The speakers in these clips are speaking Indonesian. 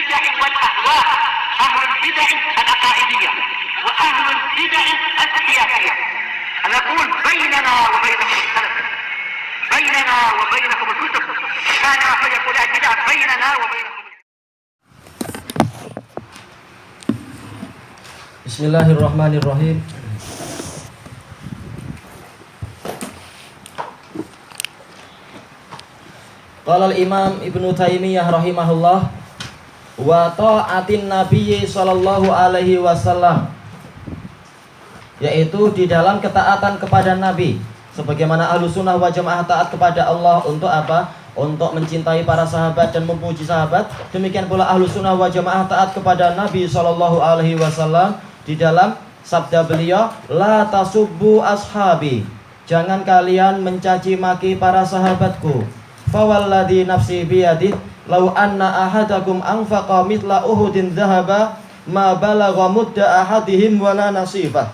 البدع والأهواء، أهل البدع العقائدية وأهل البدع السياسية. نقول بيننا وبينكم السلف، بيننا وبينكم الكتب، كان فيقول البدع بيننا وبينكم. Bismillahirrahmanirrahim. Qala al-Imam Ibnu Taimiyah rahimahullah wa ta'atin Nabi sallallahu alaihi wasallam, yaitu di dalam ketaatan kepada Nabi. Sebagaimana Ahlussunnah wal Jamaah taat kepada Allah untuk apa? Untuk mencintai para sahabat dan memuji sahabat. Demikian pula Ahlussunnah wal Jamaah taat kepada Nabi sallallahu alaihi wasallam di dalam sabda beliau, la tasubbu ashabi, jangan kalian mencaci maki para sahabatku. Fawalladhi nafsi biyadih, lau anna ahadakum anfaqa mithla uhudin dhahaba ma balagha mudda ahadihim wala nasifah.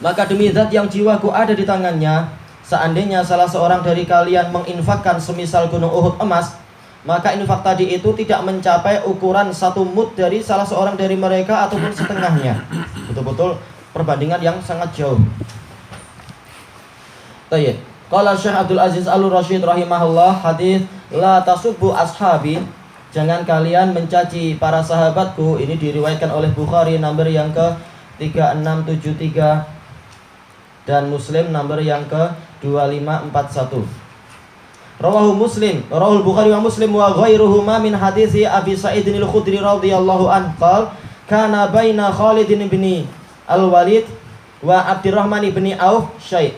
Maka demi zat yang jiwaku ada di tangannya, seandainya salah seorang dari kalian menginfakkan semisal gunung Uhud emas, maka infak tadi itu tidak mencapai ukuran satu mud dari salah seorang dari mereka ataupun setengahnya. Betul-betul perbandingan yang sangat jauh. Tayyib. Qala Syekh Abdul Aziz Al-Rasyid rahimahullah, hadis la tasubbu ashabi, jangan kalian mencaci para sahabatku, ini diriwayatkan oleh Bukhari nomor yang ke 3673 dan Muslim nomor yang ke 2541. Rawahu Muslim, rawahul Bukhari wa Muslim wa ghairuhuma min hadisi Abi Sa'id al-Khudri radhiyallahu anhu qala kana baina Khalid bin Al-Walid wa Abdurrahman bin Auf syai'.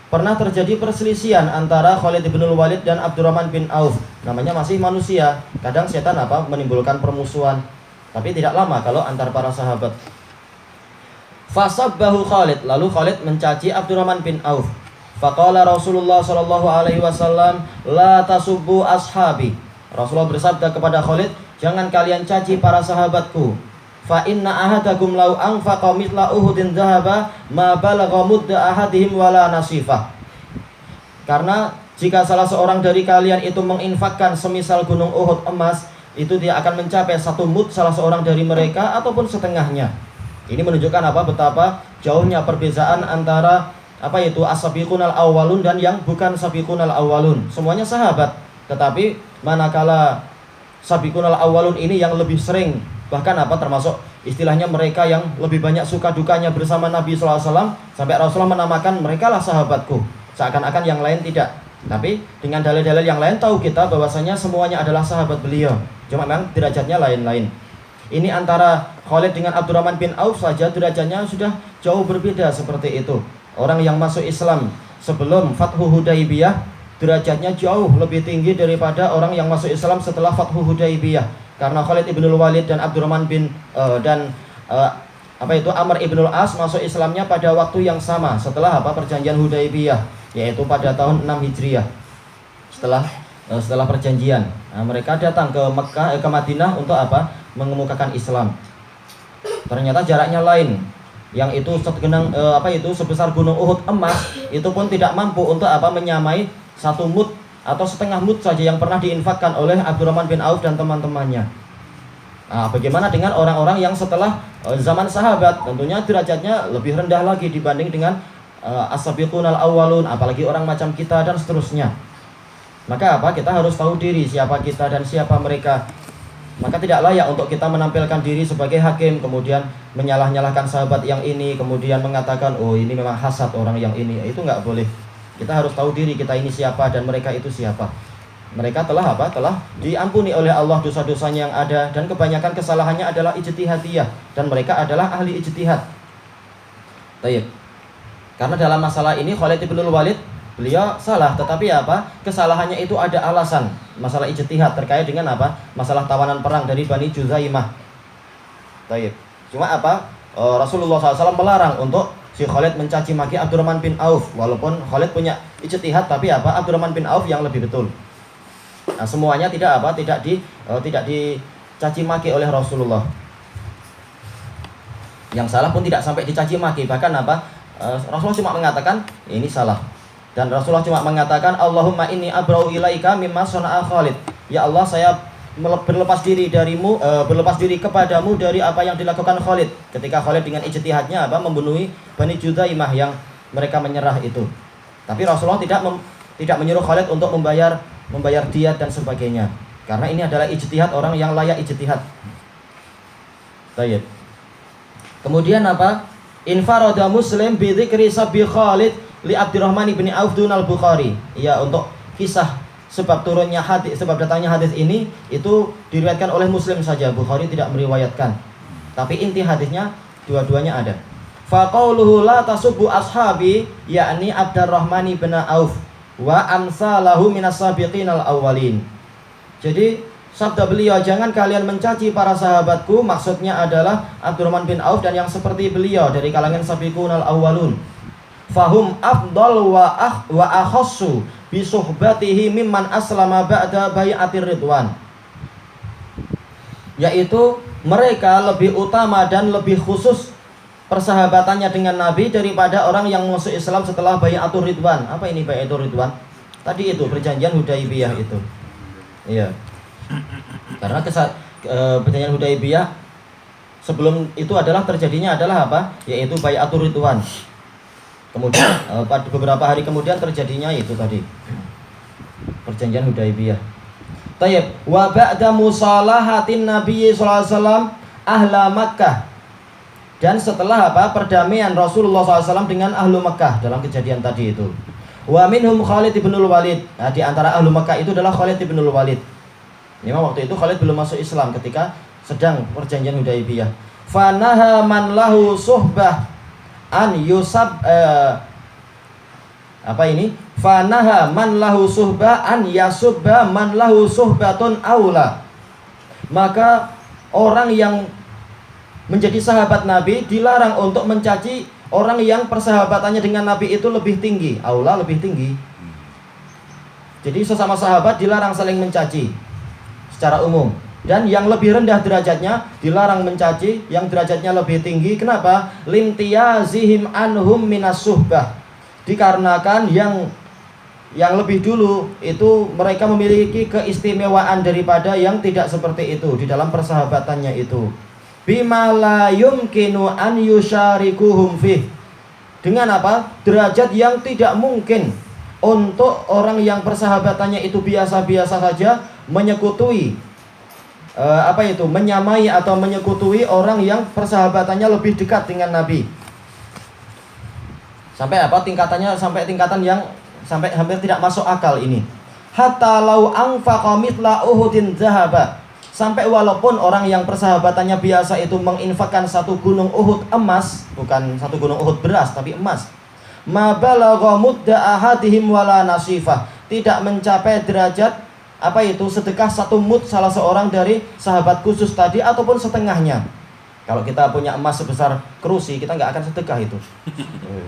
Pernah terjadi perselisihan antara Khalid bin Al-Walid dan Abdurrahman bin Auf. Namanya masih manusia, kadang setan menimbulkan permusuhan, tapi tidak lama kalau antar para sahabat. Fasabbahu Khalid, lalu Khalid mencaci Abdurrahman bin Auf. Faqala Rasulullah sallallahu alaihi wasallam, la tasubbu ashabi. Rasulullah bersabda kepada Khalid, jangan kalian caci para sahabatku. Fa inna ahadakum law anfaqa mithla uhudin dhahaba ma balagha mudda ahadihim wala nasifah. Karena jika salah seorang dari kalian itu menginfakkan semisal gunung Uhud emas, itu dia akan mencapai satu mud salah seorang dari mereka ataupun setengahnya. Ini menunjukkan betapa jauhnya perbezaan antara as-sabiqunal awwalun dan yang bukan sabiqunal awwalun. Semuanya sahabat, tetapi manakala sabiqunal awwalun ini yang lebih sering, bahkan termasuk istilahnya mereka yang lebih banyak suka dukanya bersama Nabi SAW, sampai Rasulullah menamakan mereka lah sahabatku, seakan-akan yang lain tidak. Tapi dengan dalil-dalil yang lain tahu kita bahwasanya semuanya adalah sahabat beliau, cuma memang derajatnya lain-lain. Ini antara Khalid dengan Abdurrahman bin Auf saja derajatnya sudah jauh berbeda seperti itu. Orang yang masuk Islam sebelum Fathu Hudaibiyah derajatnya jauh lebih tinggi daripada orang yang masuk Islam setelah Fathu Hudaibiyah. Karena Khalid ibn Al-Walid dan Abdurrahman bin Amr ibn Al-As masuk Islamnya pada waktu yang sama setelah perjanjian Hudaibiyah, yaitu pada tahun 6 Hijriah. Setelah perjanjian, mereka datang ke Mekah, ke Madinah untuk mengemukakan Islam. Ternyata jaraknya lain. Yang itu sebesar gunung Uhud emas, itu pun tidak mampu untuk menyamai satu mud atau setengah mud saja yang pernah diinfakkan oleh Abdurrahman bin Auf dan teman-temannya. Bagaimana dengan orang-orang yang setelah zaman sahabat? Tentunya derajatnya lebih rendah lagi dibanding dengan as-sabiqunal awwalun, apalagi orang macam kita dan seterusnya. Maka kita harus tahu diri siapa kita dan siapa mereka. Maka tidak layak untuk kita menampilkan diri sebagai hakim, kemudian menyalah-nyalahkan sahabat yang ini, kemudian mengatakan, oh ini memang hasad orang yang ini. Itu nggak boleh. Kita harus tahu diri kita ini siapa dan mereka itu siapa. Mereka telah diampuni oleh Allah dosa-dosanya yang ada, dan kebanyakan kesalahannya adalah ijtihadiyah, dan mereka adalah ahli ijtihad. Tayyib. Karena dalam masalah ini Khalid bin Al-Walid beliau salah, tetapi kesalahannya itu ada alasan. Masalah ijtihad terkait dengan masalah tawanan perang dari Bani Juzaimah. Tayyib. Cuma Rasulullah SAW melarang untuk si Khalid mencaci maki Abdurrahman bin Auf, walaupun Khalid punya ijtihad, tapi Abdurrahman bin Auf yang lebih betul. Semuanya tidak dicaci maki oleh Rasulullah. Yang salah pun tidak sampai dicaci maki, bahkan Rasulullah cuma mengatakan ini salah. Dan Rasulullah cuma mengatakan, Allahumma inni abra'u ilaika mimma sana'a Khalid. Ya Allah, saya berlepas diri darimu, berlepas diri kepadamu dari apa yang dilakukan Khalid ketika Khalid dengan ijtihadnya membunuhi Bani Judaimah yang mereka menyerah itu. Tapi Rasulullah tidak menyuruh Khalid untuk membayar diat dan sebagainya, karena ini adalah ijtihad orang yang layak ijtihad. Baik. Kemudian Infarada Muslim bi dzikri sabbi Khalid li Abdurrahman bin Auf dun al-Bukhari. Ya, untuk kisah sebab turunnya hadis, sebab datangnya hadis ini itu diriwayatkan oleh Muslim saja, Bukhari tidak meriwayatkan. Tapi inti hadisnya dua-duanya ada. Fa qauluhu la tasubbu ashabi, yakni Abdurrahman bin Auf wa amsalahu minas sabiqin al-awwalin. Jadi sabda beliau, jangan kalian mencaci para sahabatku, maksudnya adalah Abdurrahman bin Auf dan yang seperti beliau dari kalangan sabiqun al-awwalun. Fahum afdal wa akhassu bi suhbatihi mimman aslama ba'da bai'atir ridwan. Yaitu mereka lebih utama dan lebih khusus persahabatannya dengan Nabi daripada orang yang masuk Islam setelah bai'atur ridwan. Apa ini bai'atur ridwan? Tadi itu perjanjian Hudaibiyah itu. Iya. Karena perjanjian Hudaibiyah sebelum itu terjadinya adalah apa? Yaitu bai'atur ridwan. Kemudian beberapa hari kemudian terjadinya itu tadi perjanjian Hudaibiyah. Tayyib, wa ba'da musalahatin Nabi sallallahu alaihi wasallam ahla Makkah. Dan setelah perdamaian Rasulullah SAW dengan ahlu Makkah dalam kejadian tadi itu. Wa minhum Khalid ibn Walid. Nah, di antara ahlu Makkah itu adalah Khalid ibn Walid. Memang waktu itu Khalid belum masuk Islam ketika sedang perjanjian Hudaibiyah. Fanaha man lahu suhbah an yusab fanaha man lahu suhbah an yasubba man lahu suhbatun aula. Maka orang yang menjadi sahabat Nabi dilarang untuk mencaci orang yang persahabatannya dengan Nabi itu lebih tinggi, aula lebih tinggi. Jadi sesama sahabat dilarang saling mencaci secara umum. Dan yang lebih rendah derajatnya dilarang mencaci yang derajatnya lebih tinggi. Kenapa? Limtiyazihim anhum minas suhbah. Dikarenakan yang lebih dulu itu mereka memiliki keistimewaan daripada yang tidak seperti itu di dalam persahabatannya itu. Bima la yumkinu an yusyarikuhum fih. Dengan apa? Derajat yang tidak mungkin untuk orang yang persahabatannya itu biasa-biasa saja menyekutui menyamai atau menyekutui orang yang persahabatannya lebih dekat dengan Nabi. Sampai tingkatan yang sampai hampir tidak masuk akal ini. Hatta lau anfaqa mithla Uhudin zahaba. Sampai walaupun orang yang persahabatannya biasa itu menginfakkan satu gunung Uhud emas, bukan satu gunung Uhud beras tapi emas. Ma balagha mudda ahadihim wala nasifah. Tidak mencapai derajat sedekah satu mud salah seorang dari sahabat khusus tadi ataupun setengahnya. Kalau kita punya emas sebesar kerusi, kita nggak akan sedekah itu.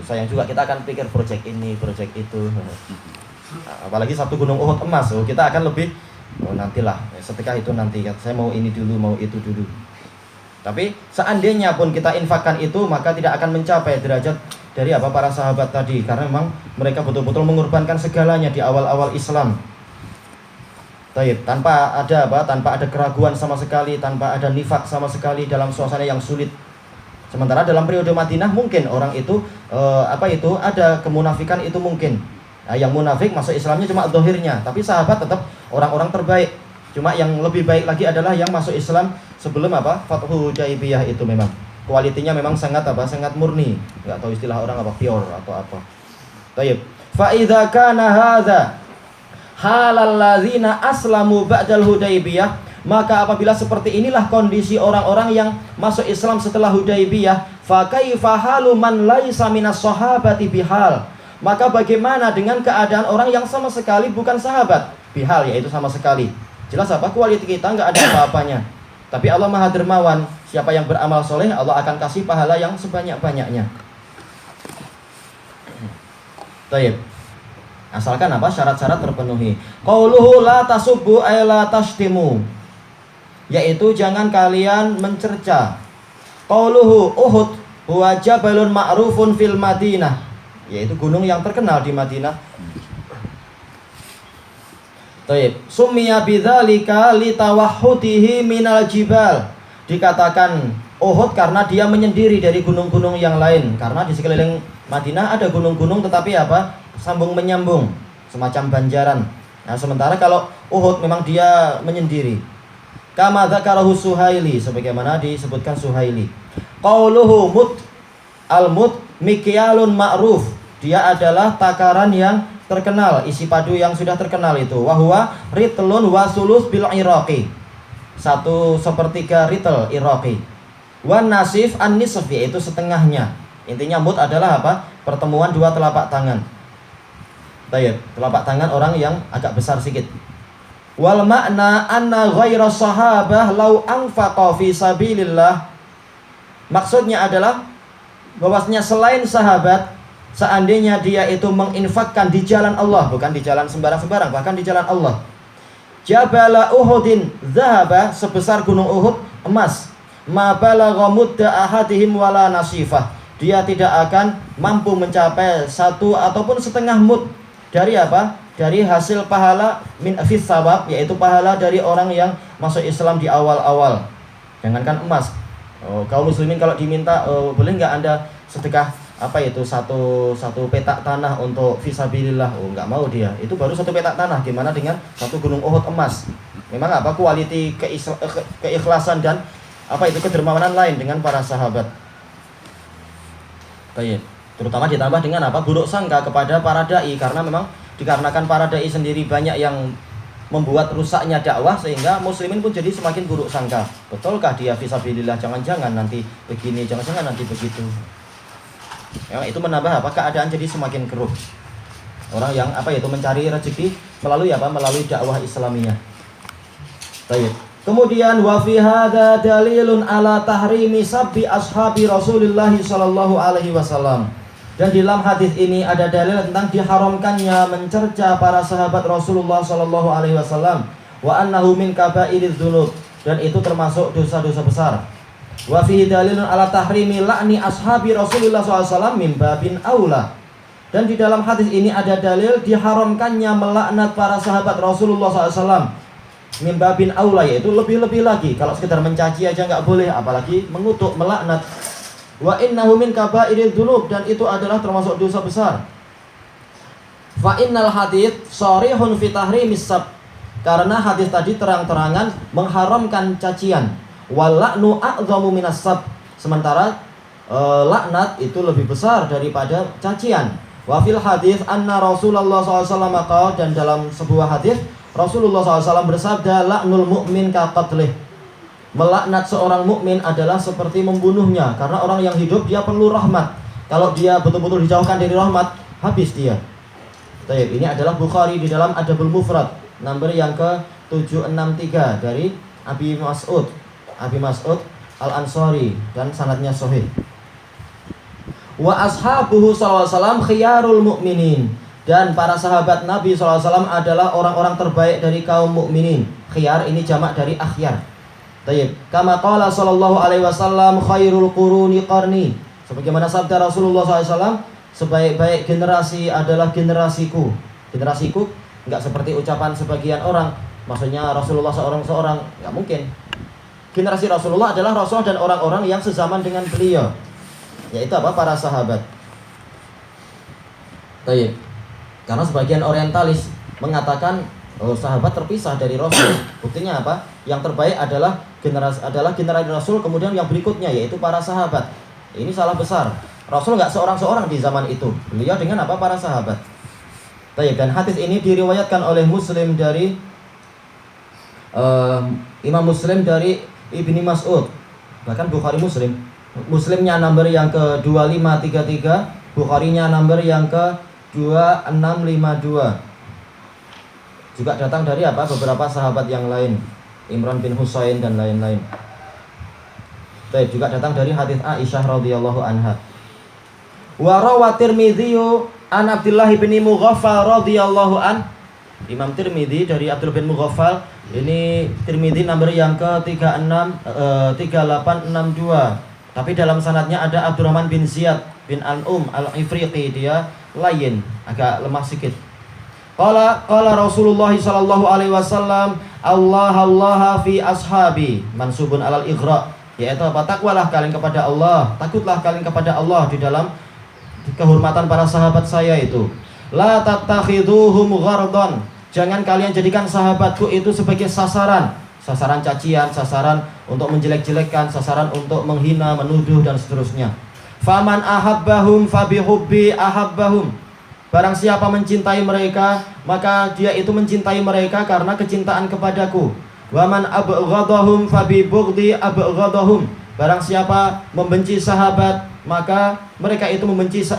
Sayang juga, kita akan pikir project ini, project itu. Apalagi satu gunung Uhud emas, kita akan lebih nantilah sedekah itu nanti. Saya mau ini dulu, mau itu dulu. Tapi seandainya pun kita infakkan itu, maka tidak akan mencapai derajat dari para sahabat tadi, karena memang mereka betul-betul mengorbankan segalanya di awal-awal Islam. Tanpa ada keraguan sama sekali, tanpa ada nifak sama sekali dalam suasana yang sulit. Sementara dalam periode Madinah mungkin orang itu ada kemunafikan itu mungkin. Nah, yang munafik masuk Islamnya cuma zahirnya, tapi sahabat tetap orang-orang terbaik. Cuma yang lebih baik lagi adalah yang masuk Islam sebelum Fathu Hudaibiyah itu memang kualitinya memang sangat murni. Enggak tahu istilah orang pure atau apa. Tayyib. Fa idza kana hadza halal ladzina aslamu ba'dal Hudaibiyah, maka apabila seperti inilah kondisi orang-orang yang masuk Islam setelah Hudaibiyah, fa kaifa halu man laisa minas sahabati bihal, maka bagaimana dengan keadaan orang yang sama sekali bukan sahabat? Bihal yaitu sama sekali. Jelas kualitas kita enggak ada apa-apanya. Tapi Allah Maha Dermawan, siapa yang beramal soleh Allah akan kasih pahala yang sebanyak-banyaknya. Baik. Asalkan syarat-syarat terpenuhi. Qauluhu la tasubbu ay la tashtimu, yaitu jangan kalian mencerca. Qauluhu Uhud huwa jabalun ma'rufun fil Madinah, yaitu gunung yang terkenal di Madinah. Taib. Summiya bidzalika litawahhudihi minal jibal. Dikatakan Uhud karena dia menyendiri dari gunung-gunung yang lain. Karena di sekeliling Madinah ada gunung-gunung tetapi apa? Sambung menyambung, semacam banjaran. Nah, sementara kalau Uhud memang dia menyendiri. Kama dzakarahu Suhaili, sebagaimana disebutkan Suhaili. Qauluhu mut al-mut mikyalun ma'ruf. Dia adalah takaran yang terkenal, isi padu yang sudah terkenal itu. Wahwa ritlun wasulus bil iraqi. 1/3 ritel iraqi. Wan nasif an nisf, yaitu setengahnya. Intinya mut adalah apa? Pertemuan dua telapak tangan. Baik, telapak tangan orang yang agak besar sedikit. Wal makna anna ghaira sahabah law anfaqa fi sabilillah. Maksudnya adalah bahwasanya selain sahabat, seandainya dia itu menginfakkan di jalan Allah, bukan di jalan sembarang-sembarang, bahkan di jalan Allah. Jabala Uhudin zahaba, sebesar gunung Uhud emas. Ma balagha mudda ahadihim wala nasifah. Dia tidak akan mampu mencapai 1 ataupun setengah mud dari apa? Dari hasil pahala min afis sawab, yaitu pahala dari orang yang masuk Islam di awal-awal. Jangankan emas. Kaum muslimin kalau diminta boleh nggak Anda sedekah apa itu satu petak tanah untuk fisabilillah, nggak mau dia. Itu baru 1 petak tanah, gimana dengan 1 gunung Uhud emas? Memang apa kualiti keikhlasan dan apa itu kedermawanan lain dengan para sahabat. Baik, terutama ditambah dengan apa? Buruk sangka kepada para dai, karena memang dikarenakan para dai sendiri banyak yang membuat rusaknya dakwah, sehingga muslimin pun jadi semakin buruk sangka. Betulkah dia fisabilillah? Jangan-jangan nanti begini, jangan-jangan nanti begitu. Ya, itu menambah apa? Keadaan jadi semakin keruh. Orang yang apa itu mencari rezeki melalui apa? Melalui dakwah Islamiyah. Baik. Kemudian wa fi hadza dalilun ala tahrimi sabbi ashabi Rasulillah sallallahu alaihi wasallam. Dan di dalam hadis ini ada dalil tentang diharamkannya mencerca para sahabat Rasulullah sallallahu alaihi wasallam, wa annahu min kaba'iriz dzunub, dan itu termasuk dosa-dosa besar. Wa fihi dalilun ala tahrimi la'ni ashabi Rasulullah sallallahu alaihi wasallam min babin aula. Dan di dalam hadis ini ada dalil diharamkannya melaknat para sahabat Rasulullah sallallahu alaihi wasallam min babin aula, yaitu lebih-lebih lagi. Kalau sekedar mencaci aja nggak boleh, apalagi mengutuk, melaknat. Wa innahu min kaba'iril dzunub, dan itu adalah termasuk dosa besar. Fa innal hadits sharihun fi tahrimis sab, karena hadis tadi terang-terangan mengharamkan cacian. Wal la'nu a'dhamu minas sab, sementara laknat itu lebih besar daripada cacian. Wa fil hadits anna Rasulullah SAW qala, dan dalam sebuah hadis Rasulullah SAW bersabda, la'nul mu'min ka qatlih. Melaknat seorang mukmin adalah seperti membunuhnya, karena orang yang hidup dia perlu rahmat. Kalau dia betul-betul dijauhkan dari rahmat, habis dia. Baik, ini adalah Bukhari di dalam Adabul Mufrad, nomor yang ke-763 dari Abi Mas'ud Al-Ansari, dan sanadnya sahih. Wa ashabuhu sallallahu alaihi wasallam khiyarul mu'minin, dan para sahabat Nabi sallallahu alaihi wasallam adalah orang-orang terbaik dari kaum mukminin. Khiyar ini jamak dari akhyar. Tayyib. Kama qala sallallahu alaihi wasallam khairul quruni qarni, sebagaimana sabda Rasulullah SAW, sebaik-baik generasi adalah generasiku. Generasiku enggak seperti ucapan sebagian orang, maksudnya Rasulullah seorang, enggak mungkin. Generasi Rasulullah adalah Rasul dan orang-orang yang sezaman dengan beliau, yaitu apa? Para sahabat. Tayyib. Karena sebagian orientalis mengatakan sahabat terpisah dari Rasul. Buktinya apa? Yang terbaik adalah generasi Rasul, kemudian yang berikutnya yaitu para sahabat. Ini salah besar. Rasul nggak seorang-seorang di zaman itu. Beliau dengan apa? Para sahabat. Baik, dan hadis ini diriwayatkan oleh Muslim dari Imam Muslim dari Ibni Mas'ud. Bahkan Bukhari Muslim. Muslimnya nomor yang ke-2533, Bukharinya nomor yang ke-2652. Juga datang dari apa? Beberapa sahabat yang lain, Imran bin Husain dan lain-lain. Baik, juga datang dari hadis Aisyah radhiyallahu anha. Wa rawa Tirmidzi an Abdullah bin Mughaffal radhiyallahu an. Imam Tirmidzi dari Abdullah bin Mughaffal, ini Tirmidzi nomor yang ke-3862. Tapi dalam sanadnya ada Abdurrahman bin Ziyad bin Al-Ifriqi, dia lain, agak lemah sedikit. Qala Rasulullah sallallahu alaihi wasallam, Allah fi ashabi, mansubun alal ighra, yaitu apa? Takwalah kalian kepada Allah, takutlah kalian kepada Allah di dalam kehormatan para sahabat saya itu. La tattakhiduhum ghardon, jangan kalian jadikan sahabatku itu sebagai sasaran cacian, sasaran untuk menjelek-jelekkan, sasaran untuk menghina, menuduh dan seterusnya. Faman ahabbahum fabihubbi ahabbahum, barang siapa mencintai mereka, maka dia itu mencintai mereka karena kecintaan kepadaku. Waman abghadahum fabibughdi abghadahum, barang siapa membenci sahabat, maka mereka itu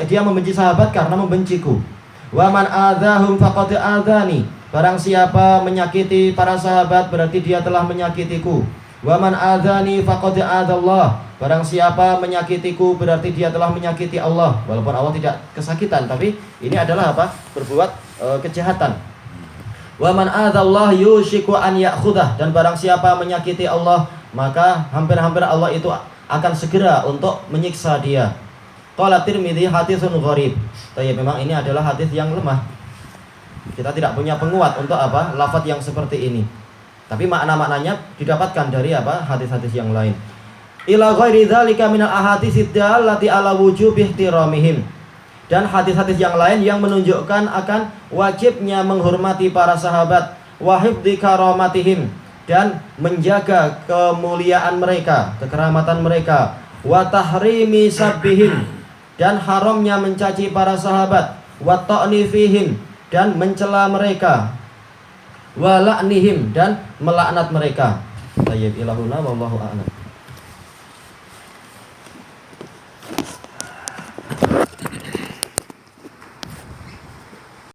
dia membenci sahabat karena membenciku. Waman adzahum faqad adzani, barang siapa menyakiti para sahabat berarti dia telah menyakitiku. Waman adzani faqad adzallah, barang siapa menyakitiku berarti dia telah menyakiti Allah. Walaupun Allah tidak kesakitan, tapi ini adalah apa? Berbuat kejahatan. Waman adzallah yushiku an ya'khudah, dan barang siapa menyakiti Allah, maka hampir-hampir Allah itu akan segera untuk menyiksa dia. Qala Tirmidzi haditsun gharib. Tapi memang ini adalah hadis yang lemah. Kita tidak punya penguat untuk apa? Lafaz yang seperti ini. Tapi makna-maknanya didapatkan dari apa? Hadis-hadis yang lain. Ila ghairi dzalika minal ahaditsid dallati ala wujubi ihtiramihim. Dan hadis-hadis yang lain yang menunjukkan akan wajibnya menghormati para sahabat, wa hifdzi karamatihim, dan menjaga kemuliaan mereka, kekeramatan mereka, wa tahrimi sabbihim, dan haramnya mencaci para sahabat, wa ta'ni fihim, dan mencela mereka, wa la'nihim, dan melaknat mereka. Tayyib ilahuna wallahu a'lam.